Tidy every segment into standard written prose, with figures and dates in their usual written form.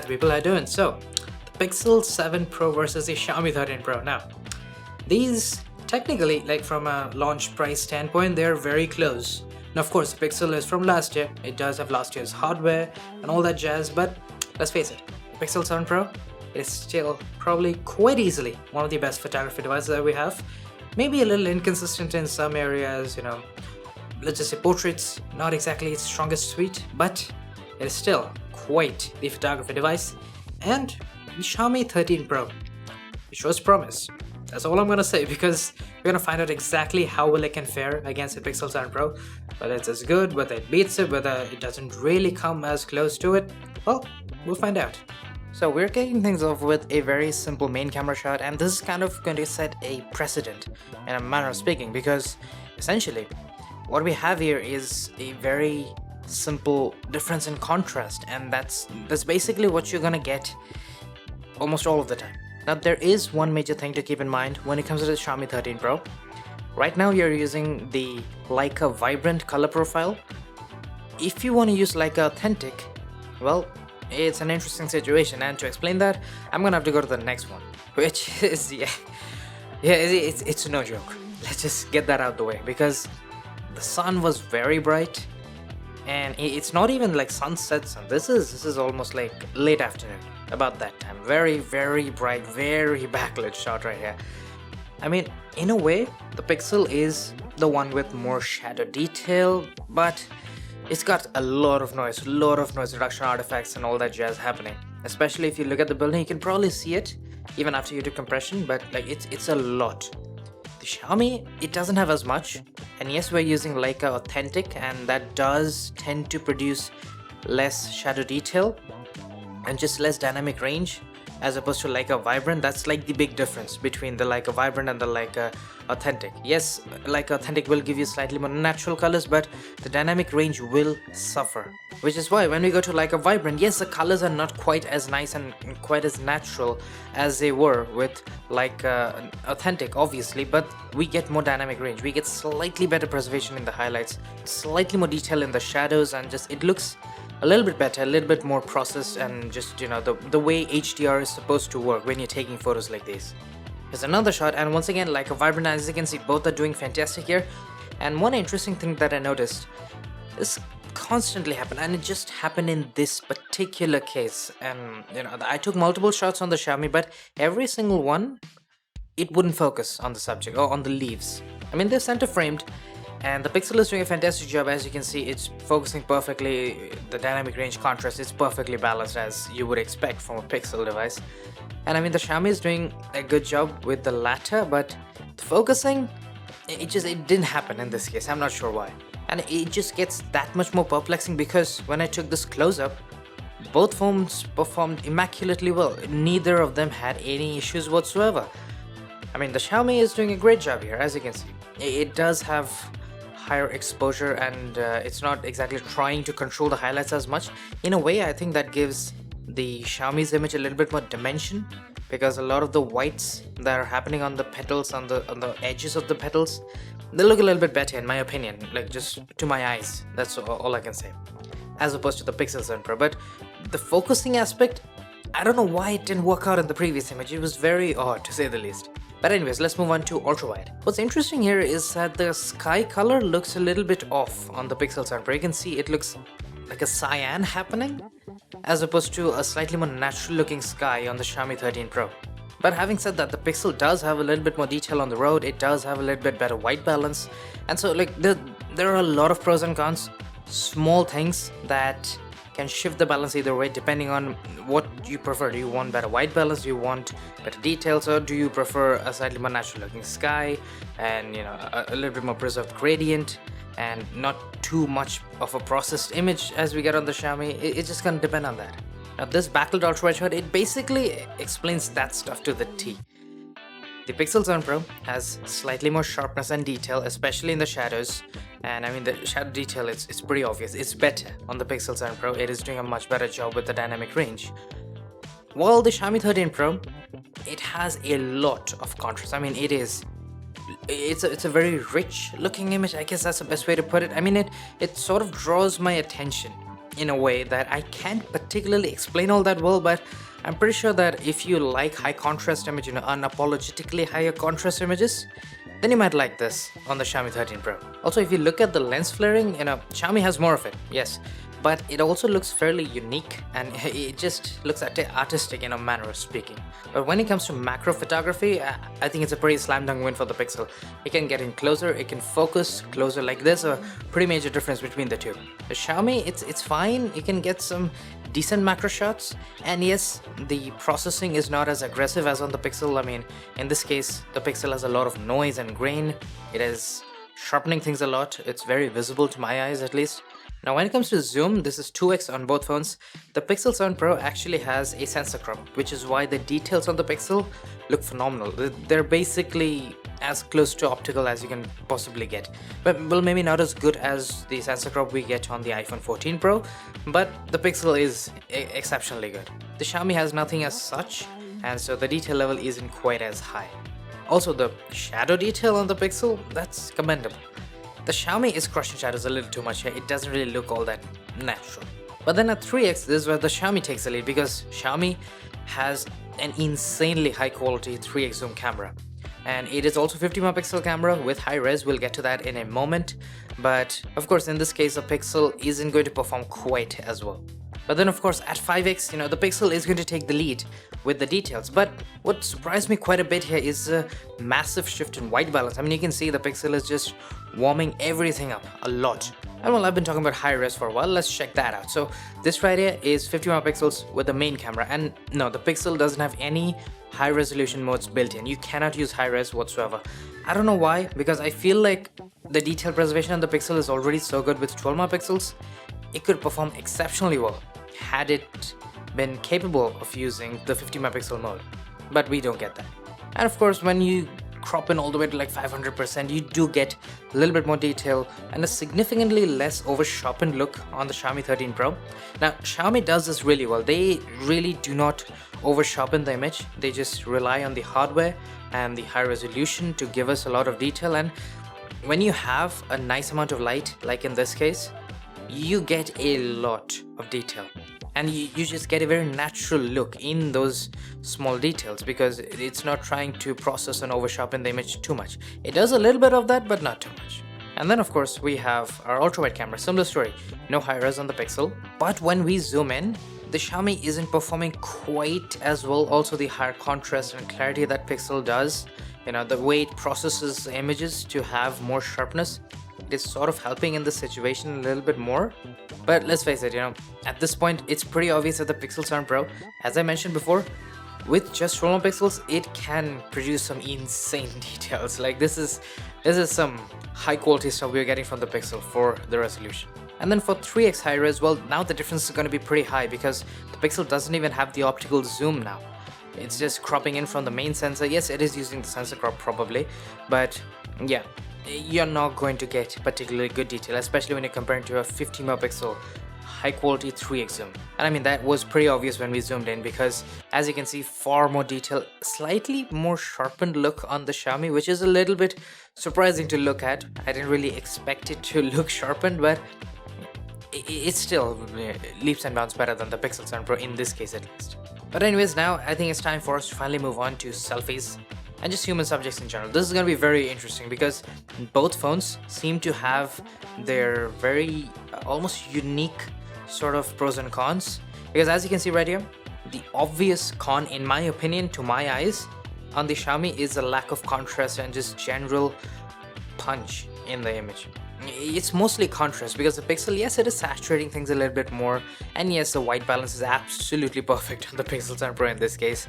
the people are doing. So, the Pixel 7 Pro versus the Xiaomi 13 Pro. Now, these technically, like from a launch price standpoint, they're very close. Now, of course, the Pixel is from last year. It does have last year's hardware and all that jazz, but let's face it, the Pixel 7 Pro is still probably quite easily one of the best photography devices that we have. Maybe a little inconsistent in some areas, let's just say portraits, not exactly its strongest suite, but it is still quite the photography device. And the Xiaomi 13 Pro, it shows promise. That's all I'm gonna say, because we're gonna find out exactly how well it can fare against the Pixel 7 Pro. Whether it's as good, whether it beats it, whether it doesn't really come as close to it, well, we'll find out. So we're kicking things off with a very simple main camera shot, and this is kind of going to set a precedent in a manner of speaking, because essentially what we have here is a very simple difference in contrast, and that's basically what you're gonna get almost all of the time. Now, there is one major thing to keep in mind when it comes to the Xiaomi 13 Pro. Right now you're using the Leica Vibrant color profile. If you want to use Leica Authentic, well, it's an interesting situation, and to explain that, I'm gonna have to go to the next one, which is it's no joke. Let's just get that out the way, because the sun was very bright, and it's not even like sunset sun. This is almost like late afternoon, about that time. Very, very bright, very backlit shot right here. I mean, in a way, the Pixel is the one with more shadow detail, but it's got a lot of noise reduction artifacts and all that jazz happening. Especially if you look at the building, you can probably see it even after you do compression, but like it's a lot. The Xiaomi, it doesn't have as much, and yes, we're using Leica Authentic, and that does tend to produce less shadow detail and just less dynamic range as opposed to Leica Vibrant. That's like the big difference between the Leica Vibrant and the Leica Authentic. Yes, Leica Authentic will give you slightly more natural colors, but the dynamic range will suffer. Which is why when we go to Leica Vibrant, yes, the colors are not quite as nice and quite as natural as they were with Leica Authentic, obviously, but we get more dynamic range. We get slightly better preservation in the highlights, slightly more detail in the shadows, and just it looks a little bit better, a little bit more processed, and just the way HDR is supposed to work when you're taking photos like these. Here's another shot, and once again, like a Vibrant, as you can see, both are doing fantastic here. And one interesting thing that I noticed, this constantly happened, and it just happened in this particular case. And I took multiple shots on the Xiaomi, but every single one, it wouldn't focus on the subject or on the leaves. I mean, they're center framed, and the Pixel is doing a fantastic job. As you can see, it's focusing perfectly. The dynamic range contrast is perfectly balanced, as you would expect from a Pixel device. And I mean, the Xiaomi is doing a good job with the latter, but the focusing, it didn't happen in this case. I'm not sure why. And it just gets that much more perplexing, because when I took this close-up, both phones performed immaculately well. Neither of them had any issues whatsoever. I mean, the Xiaomi is doing a great job here, as you can see. It does have higher exposure, and it's not exactly trying to control the highlights as much. In a way, I think that gives the Xiaomi's image a little bit more dimension, because a lot of the whites that are happening on the petals, on the edges of the petals, they look a little bit better in my opinion, like just to my eyes. That's all I can say, as opposed to the Pixel 7 Pro. But the focusing aspect, I don't know why it didn't work out in the previous image. It was very odd, to say the least. But anyways, let's move on to ultrawide. What's interesting here is that the sky color looks a little bit off on the Pixel 7 Pro. You can see it looks like a cyan happening, as opposed to a slightly more natural looking sky on the Xiaomi 13 Pro. But having said that, the Pixel does have a little bit more detail on the road. It does have a little bit better white balance, and so like there are a lot of pros and cons, small things that can shift the balance either way depending on what you prefer. Do you want better white balance? Do you want better details? Or do you prefer a slightly more natural looking sky and a little bit more preserved gradient and not too much of a processed image as we get on the Xiaomi? It's just gonna depend on that. Now, this backlit ultrawide shot, it basically explains that stuff to the T. The Pixel 7 Pro has slightly more sharpness and detail, especially in the shadows. And I mean, the shadow detail, it's pretty obvious. It's better on the Pixel 7 Pro. It is doing a much better job with the dynamic range. While the Xiaomi 13 Pro, it has a lot of contrast. I mean, it's a very rich looking image. I guess that's the best way to put it. I mean, it sort of draws my attention. in a way that I can't particularly explain all that well, but I'm pretty sure that if you like high contrast image, unapologetically higher contrast images, then you might like this on the Xiaomi 13 Pro. Also, if you look at the lens flaring, Xiaomi has more of it, yes, but it also looks fairly unique and it just looks artistic in a manner of speaking. But when it comes to macro photography, I think it's a pretty slam dunk win for the Pixel. It can get in closer, it can focus closer, like there's a pretty major difference between the two. The Xiaomi, it's fine, you can get some decent macro shots, and yes, the processing is not as aggressive as on the Pixel. I mean, in this case, the Pixel has a lot of noise and grain, it is sharpening things a lot, it's very visible to my eyes at least. Now when it comes to zoom, this is 2x on both phones. The Pixel 7 Pro actually has a sensor crop, which is why the details on the Pixel look phenomenal. They're basically as close to optical as you can possibly get. But well, maybe not as good as the sensor crop we get on the iPhone 14 Pro, but the Pixel is exceptionally good. The Xiaomi has nothing as such, and so the detail level isn't quite as high. Also, the shadow detail on the Pixel, that's commendable. The Xiaomi is crushing shadows a little too much here, it doesn't really look all that natural. But then at 3x, this is where the Xiaomi takes the lead, because Xiaomi has an insanely high quality 3x zoom camera. And it is also 50 megapixel camera with high res, we'll get to that in a moment. But of course in this case the Pixel isn't going to perform quite as well. But then of course at 5x, the Pixel is going to take the lead with the details. But what surprised me quite a bit here is a massive shift in white balance. I mean, you can see the Pixel is just warming everything up a lot. And well, I've been talking about high res for a while, let's check that out. So this right here is 50 megapixels with the main camera, and no, the Pixel doesn't have any high resolution modes built in. You cannot use high res whatsoever. I don't know why, because I feel like the detail preservation on the Pixel is already so good with 12 megapixels. It could perform exceptionally well had it been capable of using the 50 megapixel mode, but we don't get that. And of course when you crop in all the way to like 500%, you do get a little bit more detail and a significantly less over sharpened look on the Xiaomi 13 Pro. Now Xiaomi does this really well. They really do not over sharpen the image, they just rely on the hardware and the high resolution to give us a lot of detail. And when you have a nice amount of light, like in this case, you get a lot of detail. And you just get a very natural look in those small details, because it's not trying to process and over sharpen the image too much. It does a little bit of that, but not too much. And then of course we have our ultrawide camera, similar story, no high res on the Pixel, but when we zoom in, the Xiaomi isn't performing quite as well. Also the higher contrast and clarity that Pixel does, the way it processes images to have more sharpness, it is sort of helping in this situation a little bit more. But let's face it, at this point it's pretty obvious that the Pixel 7 Pro, as I mentioned before, with just 12 megapixels, it can produce some insane details. Like this is some high quality stuff we're getting from the Pixel for the resolution. And then for 3x high res, well, now the difference is going to be pretty high, because the Pixel doesn't even have the optical zoom now. It's just cropping in from the main sensor. Yes, it is using the sensor crop probably, but yeah, you're not going to get particularly good detail, especially when you're comparing to a 50 megapixel high quality 3x zoom. And I mean, that was pretty obvious when we zoomed in, because as you can see, far more detail, slightly more sharpened look on the Xiaomi, which is a little bit surprising to look at. I didn't really expect it to look sharpened, but it's still leaps and bounds better than the Pixel 7 Pro in this case at least. But anyways, now I think it's time for us to finally move on to selfies and just human subjects in general. This is going to be very interesting, because both phones seem to have their very almost unique sort of pros and cons. Because as you can see right here, the obvious con, in my opinion, to my eyes, on the Xiaomi is a lack of contrast and just general punch in the image. It's mostly contrast, because the Pixel, yes, it is saturating things a little bit more, and yes, the white balance is absolutely perfect on the Pixel 7 Pro in this case.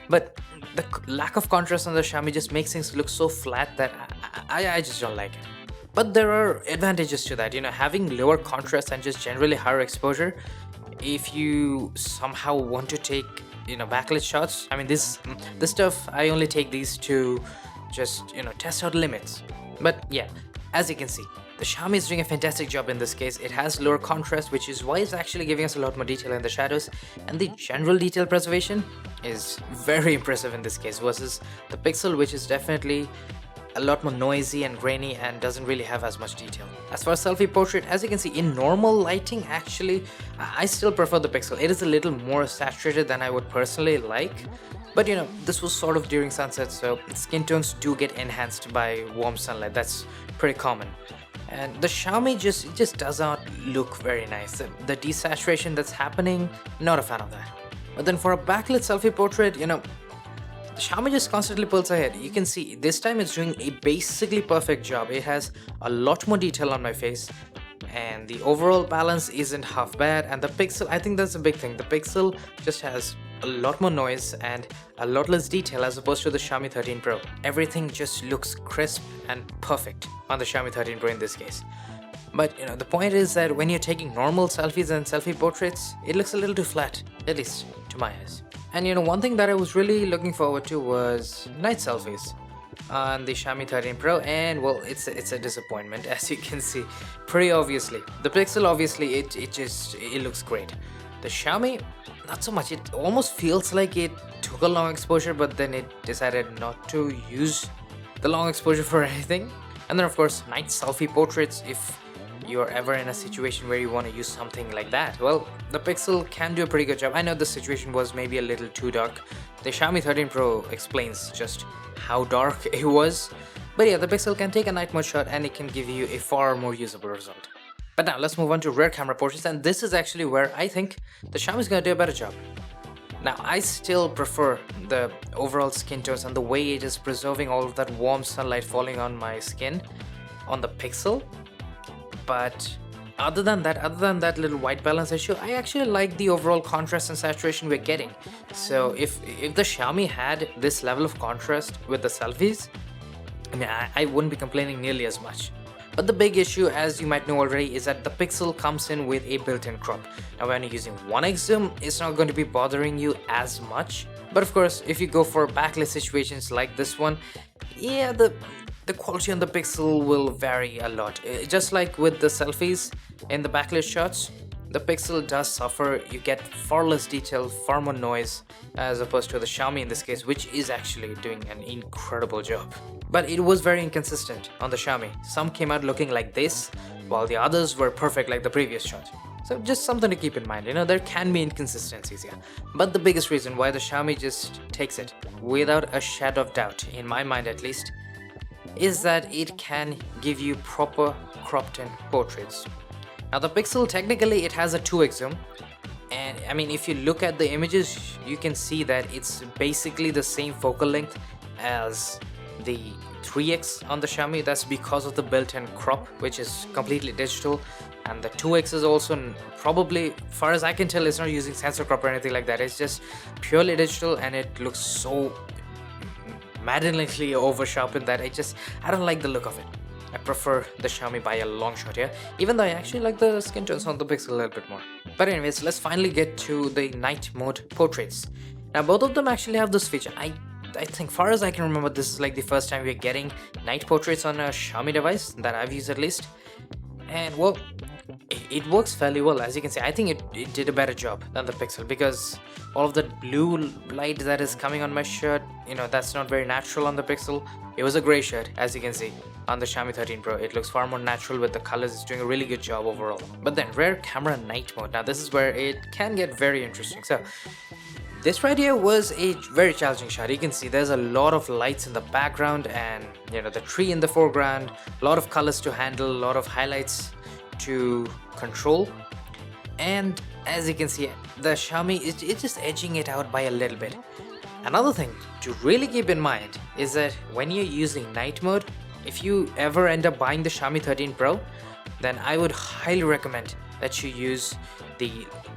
But the lack of contrast on the Xiaomi just makes things look so flat that I just don't like it. But there are advantages to that, having lower contrast and just generally higher exposure. If you somehow want to take, backlit shots, I mean, this stuff, I only take these to just, test out limits. But yeah, as you can see, the Xiaomi is doing a fantastic job in this case. It has lower contrast, which is why it's actually giving us a lot more detail in the shadows, and the general detail preservation is very impressive in this case versus the Pixel, which is definitely a lot more noisy and grainy and doesn't really have as much detail. As far as selfie portrait, as you can see in normal lighting, actually I still prefer the Pixel. It is a little more saturated than I would personally like, but you know, this was sort of during sunset, so skin tones do get enhanced by warm sunlight. That's pretty common. And the Xiaomi just does not look very nice. The desaturation that's happening, not a fan of that. But then for a backlit selfie portrait, you know, the Xiaomi just constantly pulls ahead. You can see this time it's doing a basically perfect job. It has a lot more detail on my face, and the overall balance isn't half bad. And the Pixel, I think that's a big thing. The Pixel just has a lot more noise and a lot less detail as opposed to the Xiaomi 13 Pro. Everything just looks crisp and perfect on the Xiaomi 13 Pro in this case. But you know, the point is that when you're taking normal selfies and selfie portraits, it looks a little too flat, at least to my eyes. And you know, one thing that I was really looking forward to was night selfies on the Xiaomi 13 Pro, and well, it's a disappointment, as you can see pretty obviously. The Pixel, obviously it looks great. The Xiaomi, not so much. It almost feels like it took a long exposure, but then it decided not to use the long exposure for anything. And then of course, night selfie portraits, if you're ever in a situation where you want to use something like that, well, the Pixel can do a pretty good job. I know the situation was maybe a little too dark. The Xiaomi 13 Pro explains just how dark it was, but yeah, the Pixel can take a night mode shot and it can give you a far more usable result. But now let's move on to rear camera portraits, and this is actually where I think the Xiaomi is going to do a better job. Now, I still prefer the overall skin tones and the way it is preserving all of that warm sunlight falling on my skin on the Pixel. But other than that little white balance issue, I actually like the overall contrast and saturation we're getting. So if the Xiaomi had this level of contrast with the selfies, I mean, I wouldn't be complaining nearly as much. But the big issue, as you might know already, is that the Pixel comes in with a built-in crop. Now when you're using 1x zoom, it's not going to be bothering you as much. But of course, if you go for backlit situations like this one, yeah, the quality on the Pixel will vary a lot. Just like with the selfies in the backlit shots, the Pixel does suffer. You get far less detail, far more noise, as opposed to the Xiaomi in this case, which is actually doing an incredible job. But it was very inconsistent on the Xiaomi. Some came out looking like this, while the others were perfect like the previous shot. So just something to keep in mind, you know, there can be inconsistencies here. But the biggest reason why the Xiaomi just takes it, without a shadow of doubt, in my mind at least, is that it can give you proper cropped in portraits. Now the Pixel, technically it has a 2x zoom, and I mean, if you look at the images, you can see that it's basically the same focal length as the 3x on the Xiaomi. That's because of the built-in crop, which is completely digital, and the 2x is also probably, far as I can tell, it's not using sensor crop or anything like that. It's just purely digital, and it looks so maddeningly over sharpened that I don't like the look of it. I prefer the Xiaomi by a long shot here, even though I actually like the skin tones on the Pixel a little bit more. But anyways, let's finally get to the night mode portraits. Now both of them actually have this feature. I think, far as I can remember, this is like the first time we're getting night portraits on a Xiaomi device that I've used at least. And well, it works fairly well. As you can see, I think it did a better job than the Pixel, because all of the blue light that is coming on my shirt, you know, that's not very natural on the Pixel. It was a gray shirt, as you can see. On the Xiaomi 13 Pro, it looks far more natural with the colors. It's doing a really good job overall. But then rear camera night mode, now this is where it can get very interesting. So this right here was a very challenging shot. You can see there's a lot of lights in the background, and you know, the tree in the foreground, a lot of colors to handle, a lot of highlights to control. And as you can see, the Xiaomi it's just edging it out by a little bit. Another thing to really keep in mind is that when you're using night mode, if you ever end up buying the Xiaomi 13 Pro, then I would highly recommend that you use the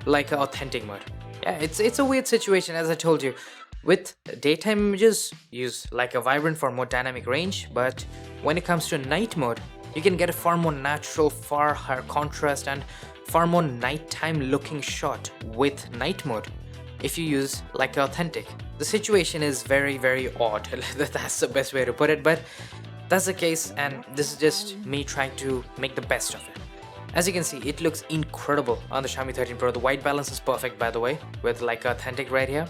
Leica Authentic mode. Yeah, it's a weird situation, as I told you. With daytime images, use Leica Vibrant for more dynamic range, but when it comes to night mode, you can get a far more natural, far higher contrast and far more nighttime looking shot with night mode if you use Leica Authentic. The situation is very, very odd. That's the best way to put it, but that's the case, and this is just me trying to make the best of it. As you can see, it looks incredible on the Xiaomi 13 Pro. The white balance is perfect, by the way, with Leica Authentic right here.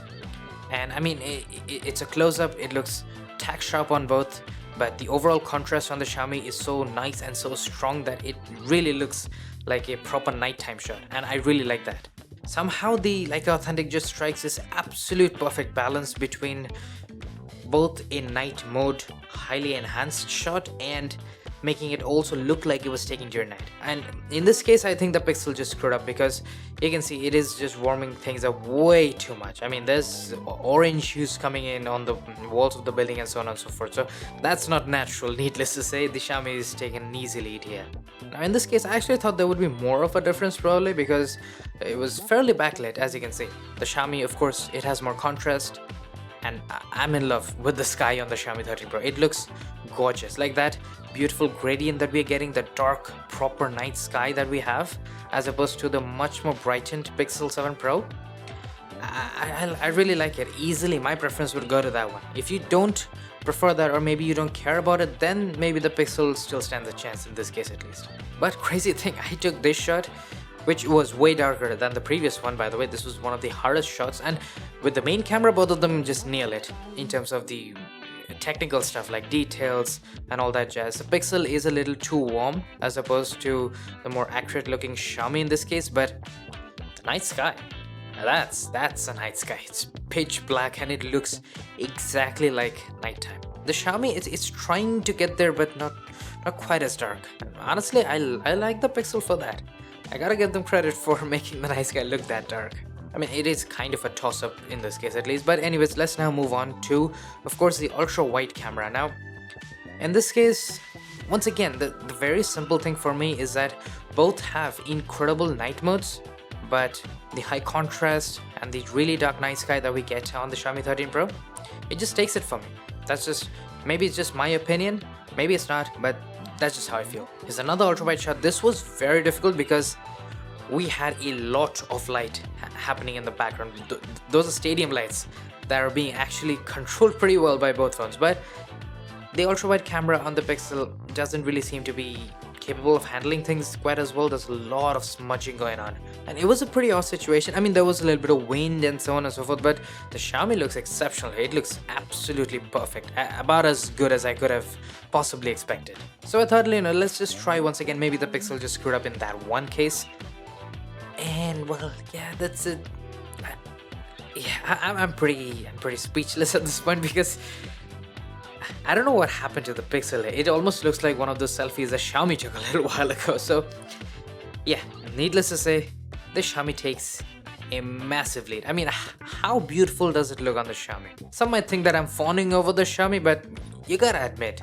And I mean, it's a close-up. It looks tack sharp on both but the overall contrast on the Xiaomi is so nice and so strong that it really looks like a proper nighttime shot, and I really like that. Somehow the Leica Authentic just strikes this absolute perfect balance between both a night mode highly enhanced shot and making it also look like it was taken during night. And in this case, I think the Pixel just screwed up, because you can see it is just warming things up way too much. I mean, there's orange hues coming in on the walls of the building and so on and so forth, so that's not natural. Needless to say, the Xiaomi is taking an easy lead here. Now in this case, I actually thought there would be more of a difference probably, because it was fairly backlit. As you can see, the Xiaomi, of course, it has more contrast, and I'm in love with the sky on the Xiaomi 13 Pro. It looks gorgeous, like that beautiful gradient that we're getting, the dark proper night sky that we have, as opposed to the much more brightened Pixel 7 Pro. I really like it. Easily my preference would go to that one. If you don't prefer that, or maybe you don't care about it, then maybe the Pixel still stands a chance in this case at least. But crazy thing, I took this shot, which was way darker than the previous one, by the way. This was one of the hardest shots, and with the main camera, both of them just nail it in terms of the technical stuff like details and all that jazz. The Pixel is a little too warm as opposed to the more accurate looking Xiaomi in this case, but the night sky, that's a night sky. It's pitch black and it looks exactly like nighttime. The Xiaomi, it's trying to get there, but not quite as dark. Honestly, I like the Pixel for that. I gotta give them credit for making the night sky look that dark. I mean, it is kind of a toss-up in this case at least, but anyways, let's now move on to, of course, the ultra-wide camera. Now, in this case, once again, the very simple thing for me is that both have incredible night modes, but the high contrast and the really dark night sky that we get on the Xiaomi 13 Pro, it just takes it for me. That's just, maybe it's just my opinion, maybe it's not, but that's just how I feel. Here's another ultra-wide shot. This was very difficult because we had a lot of light happening in the background. Those are stadium lights that are being actually controlled pretty well by both phones, but the ultra-wide camera on the Pixel doesn't really seem to be capable of handling things quite as well. There's a lot of smudging going on, and it was a pretty odd situation. I mean, there was a little bit of wind and so on and so forth, but the Xiaomi looks exceptional. It looks absolutely perfect, about as good as I could have possibly expected. So I thought, let's just try once again. Maybe the Pixel just screwed up in that one case. And well, yeah, that's it. Yeah, I'm pretty speechless at this point, because I don't know what happened to the Pixel. It almost looks like one of those selfies that Xiaomi took a little while ago. So yeah, needless to say, the Xiaomi takes a massive lead. I mean, how beautiful does it look on the Xiaomi? Some might think that I'm fawning over the Xiaomi, but you gotta admit,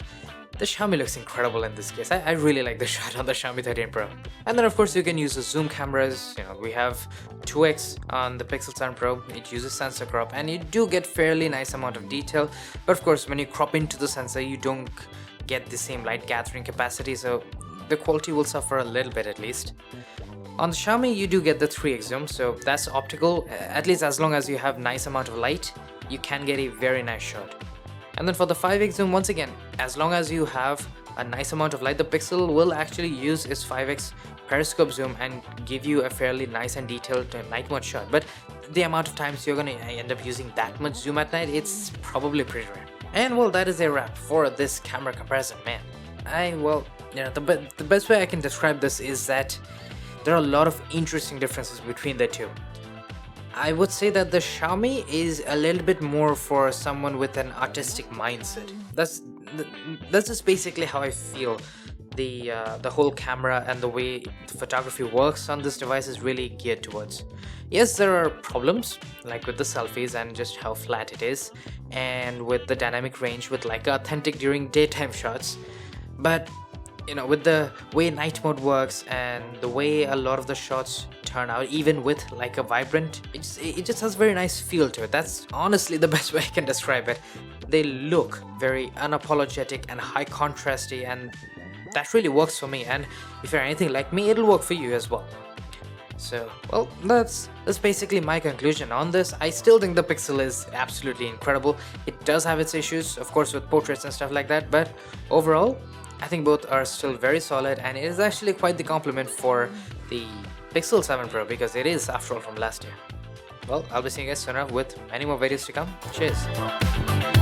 the Xiaomi looks incredible in this case. I really like the shot on the Xiaomi 13 Pro. And then of course you can use the zoom cameras. We have 2x on the Pixel 7 Pro. It uses sensor crop and you do get fairly nice amount of detail. But of course when you crop into the sensor, you don't get the same light gathering capacity, so the quality will suffer a little bit at least. On the Xiaomi you do get the 3x zoom, so that's optical. At least as long as you have nice amount of light, you can get a very nice shot. And then for the 5x zoom, once again, as long as you have a nice amount of light, the Pixel will actually use its 5x periscope zoom and give you a fairly nice and detailed night mode shot. But the amount of times you're gonna end up using that much zoom at night, it's probably pretty rare. And well, that is a wrap for this camera comparison, man. The best way I can describe this is that there are a lot of interesting differences between the two. I would say that the Xiaomi is a little bit more for someone with an artistic mindset. That's just basically how I feel. The whole camera and the way the photography works on this device is really geared towards. Yes, there are problems, like with the selfies and just how flat it is, and with the dynamic range with Leica Authentic during daytime shots. But with the way night mode works and the way a lot of the shots turn out, even with Leica Vibrant, it just has a very nice feel to it. That's honestly the best way I can describe it. They look very unapologetic and high contrasty, and that really works for me. And if you're anything like me, it'll work for you as well. So, well, that's basically my conclusion on this. I still think the Pixel is absolutely incredible. It does have its issues, of course, with portraits and stuff like that, but overall, I think both are still very solid, and it is actually quite the compliment for the Pixel 7 Pro, because it is, after all, from last year. Well, I'll be seeing you guys soon enough with many more videos to come. Cheers!